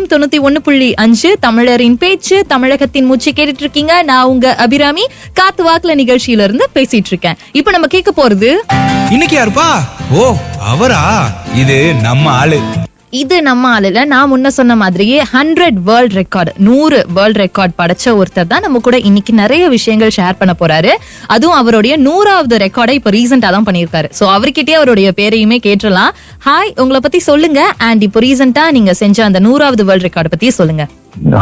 FM 91.5 தமிழரின் பேச்சு தமிழகத்தின் மூச்சு கேட்டுட்டு இருக்கீங்க. நான் உங்க அபிராமி காத்து வாக்குல நிகழ்ச்சியில இருந்து பேசிட்டு இருக்கேன். இப்ப நம்ம கேட்க போறது இன்னைக்கு யாருப்பா? ஓ அவரா? இது நம்ம ஆளு. இது நம்ம ஆளுல நான் முன்ன சொன்ன மாதிரியே 100 வேர்ல்ட் ரெக்கார்டு 100 வேர்ல்ட் ரெக்கார்ட் படைச்ச ஒருத்தர் தான் நம்ம கூட இன்னைக்கு நிறைய விஷயங்கள் ஷேர் பண்ண போறாரு. அதுவும் அவருடைய 100வது ரெக்கார்டை இப்ப ரீசெண்டா தான் பண்ணிருக்காரு. சோ அவர்கிட்டயே அவருடைய பேரையுமே கேட்டுடலாம். ஹாய், உங்களை பத்தி சொல்லுங்க. அண்ட் இப்போ ரீசெண்டா நீங்க செஞ்ச அந்த 100வது வேர்ல்ட் ரெக்கார்டு பத்தி சொல்லுங்க.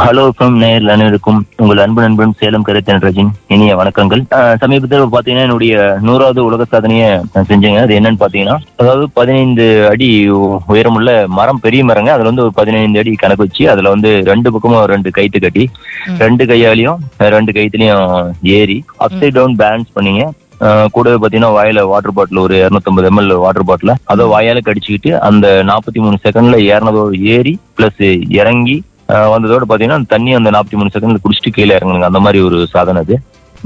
ஹலோ ஃப்ரம் நேரில் அனைவருக்கும் உங்கள் அன்பு நண்பன் சேலம் கரைத்தன் இனிய வணக்கங்கள். சமீபத்தில் பாத்தீங்கன்னா என்னுடைய 100வது உலக சாதனையை நான் செஞ்சேங்க. அது என்னன்னு பாத்தீங்கன்னா, அதாவது 15 அடி உயரமுள்ள மரம், பெரிய மரங்க. அதுல வந்து ஒரு 15 அடி கணக்கு வச்சு அதுல வந்து 2 பக்கமும் 2 கயிற்று கட்டி 2 கையாலையும் 2 கயிற்றுலயும் ஏறி அப்சைட் டவுன் பேலன்ஸ் பண்ணீங்க. கூடவே பாத்தீங்கன்னா வாயில வாட்டர் பாட்டில் ஒரு 250 ml வாட்டர் பாட்டில் அதை வாயால கடிச்சுக்கிட்டு அந்த 43 செகண்ட்ல ஏறினதோடு ஏறி பிளஸ் இறங்கி வந்ததோட பாத்தீங்கன்னா தண்ணி அந்த 43 செகண்ட்ல குடிச்சிட்டு கீழே இறங்குங்க. அந்த மாதிரி ஒரு சாதனை அது.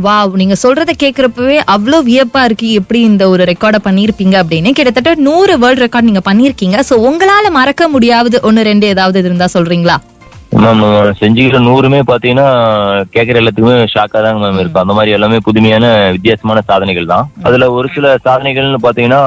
வாவ், நீங்க சொல்றத கேக்குறப்பவே அவ்வளவு வியப்பா இருக்கு. எப்படி இந்த ஒரு ரெக்கார்டை பண்ணிருப்பீங்க அப்படின்னு. கிட்டத்தட்ட 100 வேர்ல்ட் ரெக்கார்ட் நீங்க பண்ணிருக்கீங்க. சோ உங்களால மறக்க முடியாவது 1-2 ஏதாவது இருந்தா சொல்றீங்களா? மேம் செஞ்சுக்கிற 100மே பாத்தீங்கன்னா கேட்கற எல்லாத்துக்குமே ஷாக்கா தாங்க மேம் இருக்கும். அந்த மாதிரி எல்லாமே புதுமையான வித்தியாசமான சாதனைகள் தான். அதுல ஒரு சில சாதனைகள்னு பாத்தீங்கன்னா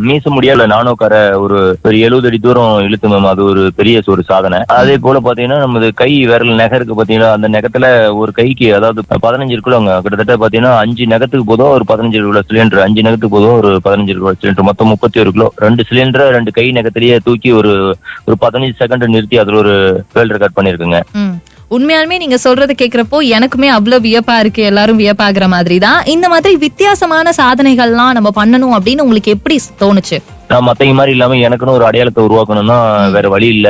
மீச முடியாத நானோக்கார ஒரு 70 அடி தூரம் இழுத்து மேம். அது ஒரு பெரிய ஒரு சாதனை. அதே போல பாத்தீங்கன்னா நமது கை விரல் நகருக்கு பாத்தீங்கன்னா அந்த நகத்துல ஒரு கைக்கு, அதாவது 15 கிலோங்க, கிட்டத்தட்ட பாத்தீங்கன்னா 5 நகத்துக்கு போதும் ஒரு 15 கிலோ சிலிண்டர், 5 நகத்துக்கு போதும் ஒரு 15 கிலோ சிலிண்டர், மொத்தம் 31 கிலோ. 2 சிலிண்டரை 2 கை நகத்திலேயே தூக்கி ஒரு 15 செகண்ட் நிறுத்தி அதுல ஒரு வேர்ல்ட் ரெக்கார்ட் பண்ணிருக்குங்க. உண்மையாலுமே நீங்க சொல்றது கேக்குறப்போ எனக்குமே அவ்வளவு வியப்பா இருக்கு. எல்லாரும் வியப்பாகிற மாதிரி தான். இந்த மாதிரி வித்தியாசமான சாதனைகள்லாம் நம்ம பண்ணணும் அப்படின்னு உங்களுக்கு எப்படி தோணுச்சு? நான் மத்தவங்க மாதிரி இல்லாம எனக்குன்னு ஒரு அடையாளத்தை உருவாக்கணும்னா வேற வழி இல்ல.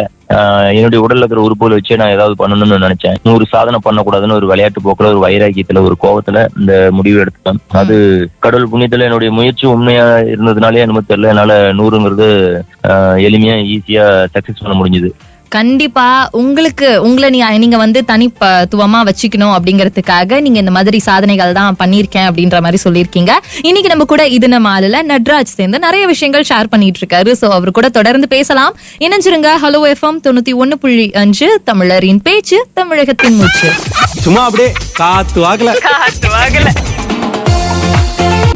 என்னுடைய உடல்ல இருக்கிற உறுப்புகளை வச்சு நான் ஏதாவது பண்ணணும்னு நினைச்சேன். 100 சாதனை பண்ணக்கூடாதுன்னு ஒரு விளையாட்டு போக்குல, ஒரு வைராக்கியத்துல, ஒரு கோபத்துல இந்த முடிவு எடுத்தேன். அது கடவுள் புண்ணியத்துல என்னுடைய முயற்சி உண்மையா இருந்ததுனாலே என்னமோ தெரியல, என்னால 100ங்கிறது எளிமையா ஈஸியா சக்சஸ் பண்ண முடிஞ்சது. கண்டிப்பா உங்களை நீங்க வந்து தனித்துவமா வச்சுக்கணும் அப்படிங்கறதுக்காக நீங்க இந்த மாதிரி சாதனைகள் தான் பண்ணிருக்கேன் அப்படின்ற மாதிரி சொல்லியிருக்கீங்க. இன்னைக்கு நம்ம கூட இது நம்ம ஆளுல நட்ராஜ் சேர்ந்து நிறைய விஷயங்கள் ஷேர் பண்ணிட்டு இருக்காரு. சோ அவர் கூட தொடர்ந்து பேசலாம். இணைஞ்சிருங்க. ஹலோ எஃப்எம் 91.5 தமிழரின் பேச்சு தமிழகத்தின் மூச்சு. சும்மா அப்படியே காத்து வாகல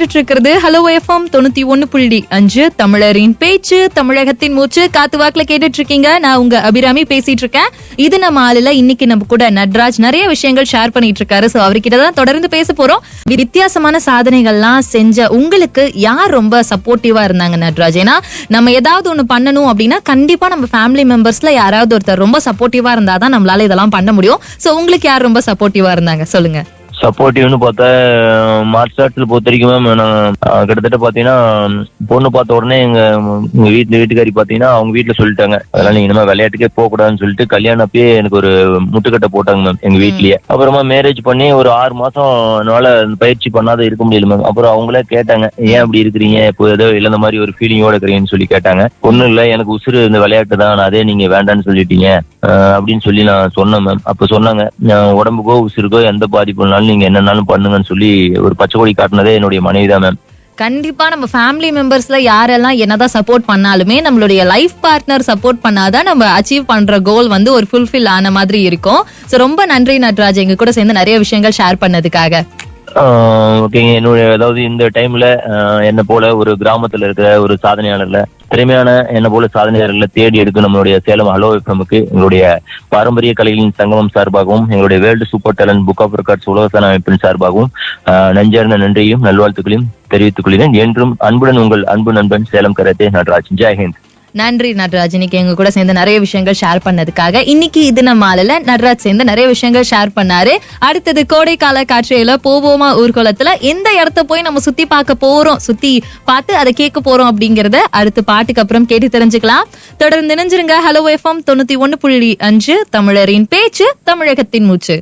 இருக்கிறது ஹலோ எஃப்எம் 91.5 தமிழரின் பேச்சு தமிழகத்தின் மூச்சு. காத்து வாக்குல கேட்டுட்டு இருக்கீங்க. நான் உங்க அபிராமி பேசிட்டு இருக்கேன். இது நம்ம ஆளுல இன்னைக்கு நம்ம கூட நட்ராஜ் நிறைய விஷயங்கள் ஷேர் பண்ணிட்டு இருக்காரு. சோ அவர்கிட்டதான் தொடர்ந்து பேச போறோம். வித்தியாசமான சாதனைகள்லாம் செஞ்ச உங்களுக்கு யார் ரொம்ப சப்போர்ட்டிவா இருந்தாங்க நட்ராஜ்? ஏன்னா நம்ம ஏதாவது ஒண்ணு பண்ணணும் அப்படின்னா கண்டிப்பா நம்ம ஃபேமிலி மெம்பர்ஸ்ல யாராவது ஒருத்தர் ரொம்ப சப்போர்ட்டிவா இருந்தாதான் நம்மளால இதெல்லாம் பண்ண முடியும். சோ உங்களுக்கு யார் ரொம்ப சப்போர்ட்டிவா இருந்தாங்க சொல்லுங்க. சப்போர்ட்டிவ்னு பார்த்தா மார்ஷல் ஆர்ட்ஸ்ல பொறுத்த வரைக்கும் நான் கிட்டத்தட்ட பாத்தீங்கன்னா பொண்ணு பார்த்த உடனே எங்க வீட்டுக்காரி பாத்தீங்கன்னா அவங்க வீட்டுல சொல்லிட்டாங்க, அதனால நீங்க இனிமே விளையாட்டுக்கே போக கூடாதுன்னு சொல்லிட்டு கல்யாணம் அப்பயே எனக்கு ஒரு முட்டுக்கட்டை போட்டாங்க மேம் எங்க வீட்லயே. அப்புறமா மேரேஜ் பண்ணி ஒரு 6 மாசம் என்னால பயிற்சி பண்ணாத இருக்க முடியல மேம். அப்புறம் அவங்களே கேட்டாங்க, ஏன் அப்படி இருக்கிறீங்க, இப்போ ஏதோ இழந்த மாதிரி ஒரு ஃபீலிங்கோட இருக்கிறீங்கன்னு சொல்லி கேட்டாங்க. ஒண்ணும் இல்ல, எனக்கு உசுறு இந்த விளையாட்டு தான், அதே நீங்க வேண்டான்னு சொல்லிட்டீங்க அப்படின்னு சொல்லி நான் சொன்னேன் மேம். அப்ப சொன்னாங்க, உடம்புக்கோ உசுருக்கோ எந்த பாதிப்பு இல்லைனாலும் நீங்க என்னன்னாலும் பண்ணுங்கன்னு சொல்லி ஒரு பச்சை கொடி காட்டினதே என்னுடைய மனைவி தான் மேம். கண்டிப்பா நம்ம ஃபேமிலி மெம்பர்ஸ்ல யாரெல்லாம் என்னதான் சப்போர்ட் பண்ணாலுமே நம்மளுடைய லைஃப் பார்ட்னர் சப்போர்ட் பண்ணாதான் நம்ம அச்சீவ் பண்ற கோல் வந்து ஒரு ஃபுல்ஃபில் ஆன மாதிரி இருக்கும். சோ ரொம்ப நன்றி நட்ராஜ், எங்க கூட சேர்ந்து நிறைய விஷயங்கள் ஷேர் பண்ணதுக்காக. ஓகேங்க. என்னுடைய அதாவது இந்த டைம்ல என்ன போல ஒரு கிராமத்துல இருக்கிற ஒரு சாதனையாளர்ல திறமையான என்ன போல சாதனையாளர்களை தேடி எடுக்கும் நம்மளுடைய சேலம் ஹலோ எஃப்எம்க்கு எங்களுடைய பாரம்பரிய கலைகளின் சங்கமம் சார்பாகவும் எங்களுடைய world super talent book of records உலகசான அமைப்பின் சார்பாகவும் நெஞ்சார்ந்த நன்றியும் நல்வாழ்த்துக்களையும் தெரிவித்துக் கொள்கிறேன். என்றும் அன்புடன் உங்கள் அன்பு நண்பன் சேலம் கராத்தே நட்ராஜ். ஜெய்ஹிந்த். நன்றி நட்ராஜ், இன்னைக்கு எங்க கூட சேர்ந்து நிறைய விஷயங்கள் ஷேர் பண்ணதுக்காக. இன்னைக்கு இது நம்ம ஆளுல நட்ராஜ் சேர்ந்து நிறைய விஷயங்கள் ஷேர் பண்ணாரு. அடுத்தது கோடைக்கால காற்றையில போவோமா ஊர்கோலத்துல எந்த இடத்த போய் நம்ம சுத்தி பார்க்க போறோம், சுத்தி பார்த்து அதை கேட்க போறோம் அப்படிங்கறத அடுத்த பாட்டுக்கு அப்புறம் கேட்டு தெரிஞ்சுக்கலாம். தொடர்ந்து நினைஞ்சிருங்க. ஹலோ எஃப்எம் 91.5 தமிழரின் பேச்சு தமிழகத்தின் மூச்சு.